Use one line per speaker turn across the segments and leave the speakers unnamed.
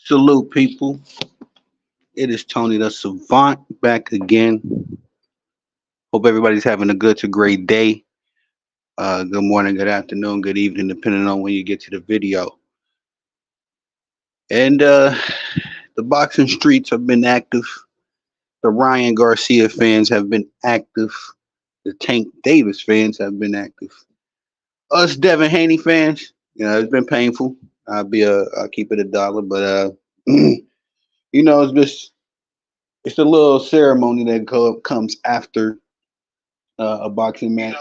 Salute, people. It is Tony the Savant back again. Hope everybody's having a good to great day. Good morning, good afternoon, good evening, depending on when you get to the video. And the boxing streets have been active. The Ryan Garcia fans have been active. The Tank Davis fans have been active. Us Devin Haney fans, it's been painful. I'll keep it a dollar, but it's the little ceremony that comes after a boxing match.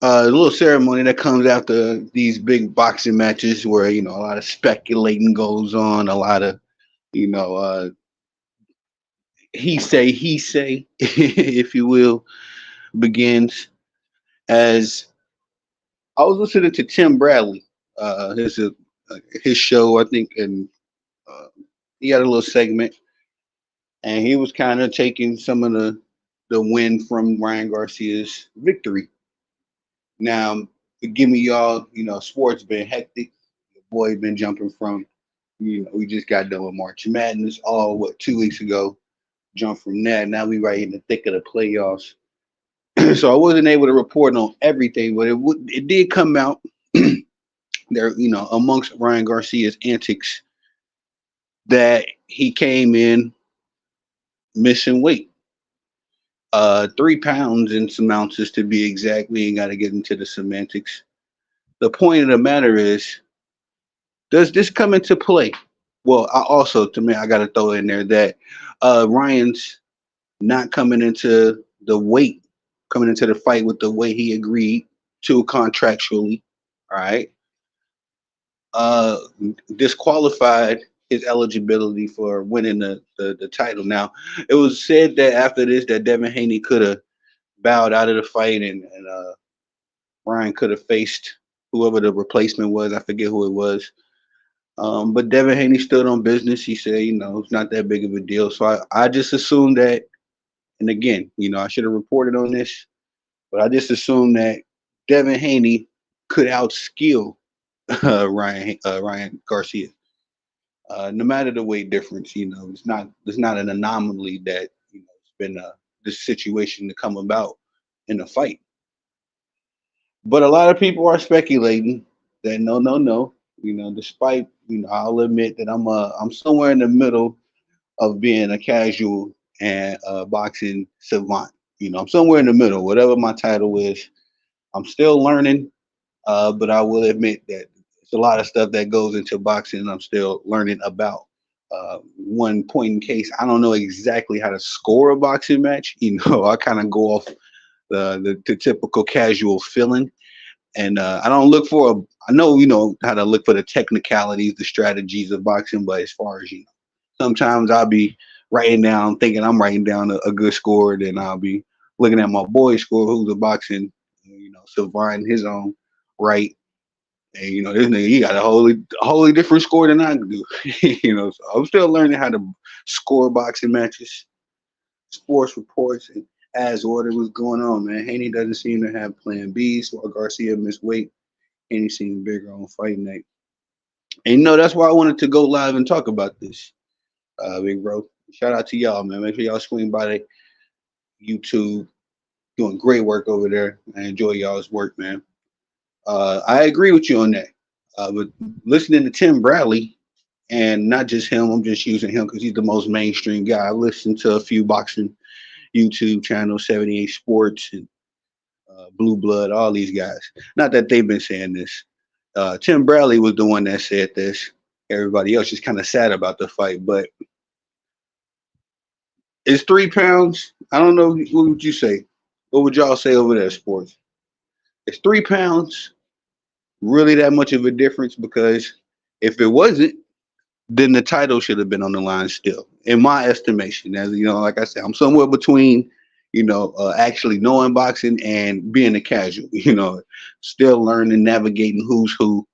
A little ceremony that comes after these big boxing matches where a lot of speculating goes on, a lot of you know he say if you will begins. As I was listening to Tim Bradley, his show, I think, and uh, he had a little segment, and he was kind of taking some of the win from Ryan Garcia's victory. Now, forgive me, y'all. Sports been hectic. The boy been jumping from. We just got done with March Madness, all what 2 weeks ago. Jump from that. Now we right in the thick of the playoffs. So I wasn't able to report on everything, but it did come out there. Amongst Ryan Garcia's antics, that he came in missing weight. 3 pounds and some ounces to be exact. We ain't got to get into the semantics. The point of the matter is, does this come into play? Well, to me, I got to throw in there that Ryan's not coming into the fight with the weight he agreed to contractually. All right, uh, disqualified his eligibility for winning the title. Now, it was said that after this, that Devin Haney could have bowed out of the fight, and Ryan could have faced whoever the replacement was. I forget who it was. But Devin Haney stood on business. He said, it's not that big of a deal. So I just assumed that, and again, I should have reported on this, but I just assumed that Devin Haney could outskill Ryan Garcia. No matter the weight difference, it's not an anomaly that it's been this situation to come about in a fight. But a lot of people are speculating that no, no, no. Despite I'll admit that I'm somewhere in the middle of being a casual and a boxing savant. I'm somewhere in the middle. Whatever my title is, I'm still learning. But I will admit that it's a lot of stuff that goes into boxing, and I'm still learning about. One point in case, I don't know exactly how to score a boxing match. I kind of go off the typical casual feeling, and I don't look for a. I know how to look for the technicalities, the strategies of boxing, but as far as sometimes I'll be writing down, thinking I'm writing down a good score, then I'll be looking at my boy's score, who's a boxing, savant in his own right. And this nigga, he got a wholly different score than I do. So I'm still learning how to score boxing matches, sports reports, and as order was going on, man. Haney doesn't seem to have plan B's while Garcia missed weight. Haney seemed bigger on fight night. And that's why I wanted to go live and talk about this, big bro. Shout out to y'all, man. Make sure y'all swing by the YouTube. Doing great work over there. I enjoy y'all's work, man. I agree with you on that. But listening to Tim Bradley, and not just him, I'm just using him because he's the most mainstream guy. I listened to a few boxing YouTube channels, 78 Sports and Blue Blood, all these guys. Not that they've been saying this. Tim Bradley was the one that said this. Everybody else is kind of sad about the fight, but it's 3 pounds. I don't know. What would you say? What would y'all say over there, sports? It's 3 pounds really that much of a difference? Because if it wasn't, then the title should have been on the line still, in my estimation. As like I said, I'm somewhere between, actually knowing boxing and being a casual. Still learning, navigating who's who.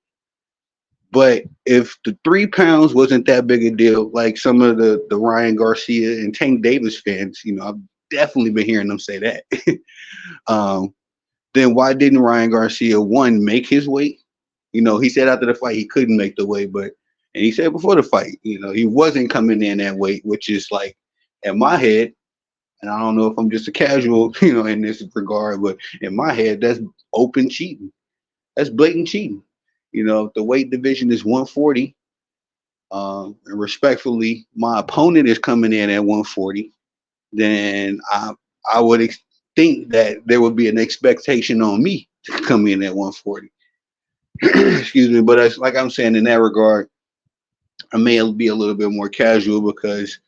But if the 3 pounds wasn't that big a deal, like some of the Ryan Garcia and Tank Davis fans, I've definitely been hearing them say that. um, then why didn't Ryan Garcia one make his weight? He said after the fight he couldn't make the weight, and he said before the fight, he wasn't coming in that weight, which is like, in my head, and I don't know if I'm just a casual, in this regard, but in my head, that's open cheating. That's blatant cheating. If the weight division is 140, and respectfully, my opponent is coming in at 140, then I would think that there would be an expectation on me to come in at 140. Excuse me, but it's like I'm saying, in that regard, I may be a little bit more casual because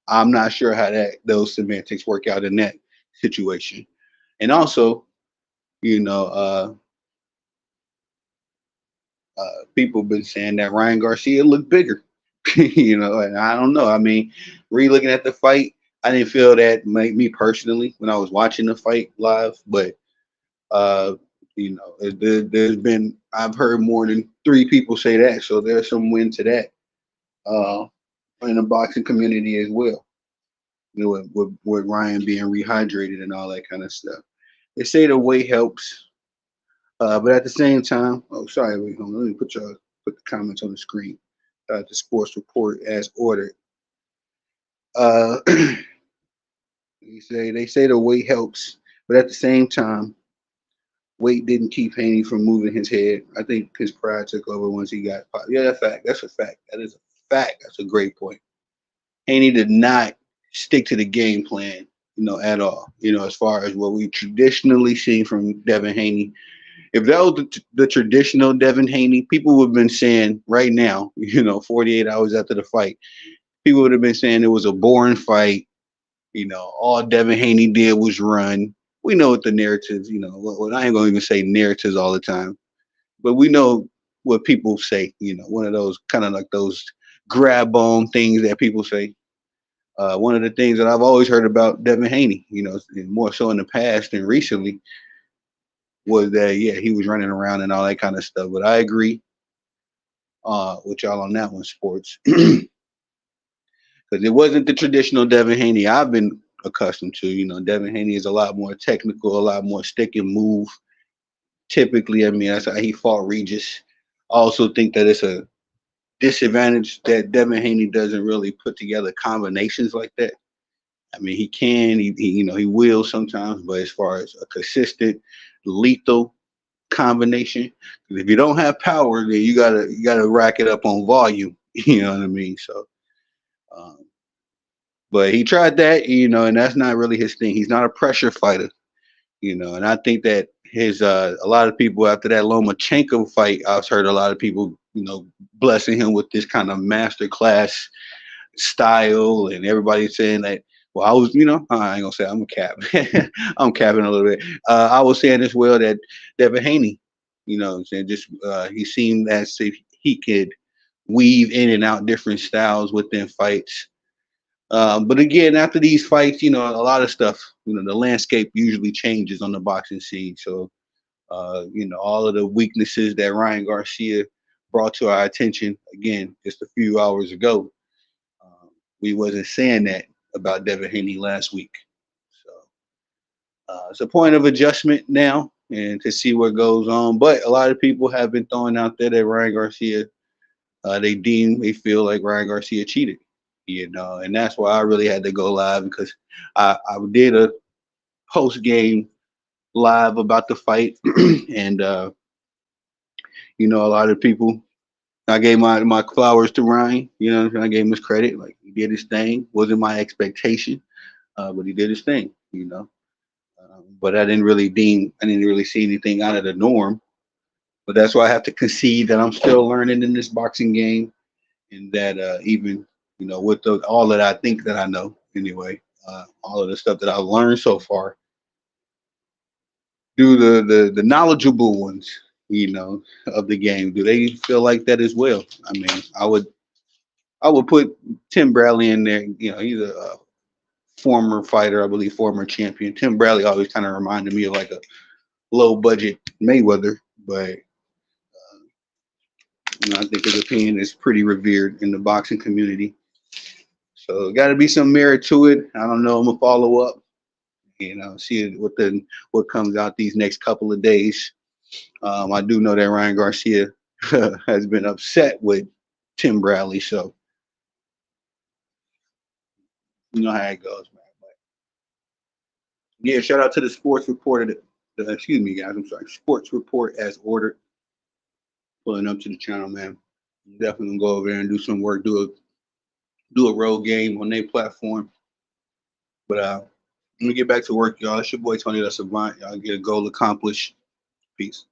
I'm not sure how that those semantics work out in that situation. And also, you know, uh, people have been saying that Ryan Garcia looked bigger. And I don't know. I mean, re-looking at the fight, I didn't feel that me personally when I was watching the fight live, but uh, there's been I've heard more than three people say that, so there's some win to that uh, in the boxing community as well. With Ryan being rehydrated and all that kind of stuff. They say the weight helps, but at the same time, oh sorry, wait, hold on, let me put the comments on the screen. The sports report as ordered. Uh, they say the weight helps, but at the same time, weight didn't keep Haney from moving his head. I think his pride took over once he got popped. Yeah, that's a fact. That's a fact. That is a fact. That's a great point. Haney did not stick to the game plan, at all. As far as what we traditionally see from Devin Haney. If that was the traditional Devin Haney, people would have been saying right now, 48 hours after the fight, people would have been saying it was a boring fight. All Devin Haney did was run. We know what the narratives, I ain't gonna even say narratives all the time, but we know what people say. One of those kind of like those grab bone things that people say. One of the things that I've always heard about Devin Haney, more so in the past than recently, was that yeah he was running around and all that kind of stuff. But I agree with y'all on that one, sports, because it wasn't the traditional Devin Haney I've been accustomed to. Devin Haney is a lot more technical, a lot more stick and move. Typically, I mean that's how he fought Regis. I also think that it's a disadvantage that Devin Haney doesn't really put together combinations like that. I mean, he can, he will sometimes, but as far as a consistent, lethal combination, if you don't have power, then you gotta rack it up on volume. You know what I mean? So, um, but he tried that, and that's not really his thing. He's not a pressure fighter, and I think that his a lot of people after that Lomachenko fight, I've heard a lot of people, blessing him with this kind of master class style, and everybody saying that. Well, I was, I ain't gonna say I'm a cap. I'm capping a little bit. I was saying as well that Devin Haney, what I'm saying, just he seemed as if he could weave in and out different styles within fights. But again, after these fights, a lot of stuff, the landscape usually changes on the boxing scene. So, all of the weaknesses that Ryan Garcia brought to our attention, again, just a few hours ago, we wasn't saying that about Devin Haney last week. So it's a point of adjustment now and to see what goes on. But a lot of people have been throwing out there that Ryan Garcia, they feel like Ryan Garcia cheated, and that's why I really had to go live because I did a post game live about the fight, and a lot of people. I gave my flowers to Ryan. I gave him his credit. Like he did his thing. Wasn't my expectation, but he did his thing. But I didn't really see anything out of the norm. But that's why I have to concede that I'm still learning in this boxing game, and that even with all that I think that I know anyway, all of the stuff that I've learned so far, do the knowledgeable ones, of the game, do they feel like that as well? I mean, I would put Tim Bradley in there. He's a former fighter, I believe, former champion. Tim Bradley always kind of reminded me of like a low budget Mayweather, but I think his opinion is pretty revered in the boxing community. So got to be some merit to it. I don't know. I'm gonna follow up. See what comes out these next couple of days. I do know that Ryan Garcia has been upset with Tim Bradley, so you know how it goes, man. But yeah, shout out to the sports report. Excuse me, guys. I'm sorry. Sports report as ordered. Pulling up to the channel, man. Definitely gonna go over there and do some work. Do a road game on their platform. But let me get back to work, y'all. It's your boy Tony the Savant. Y'all get a goal accomplished. Peace.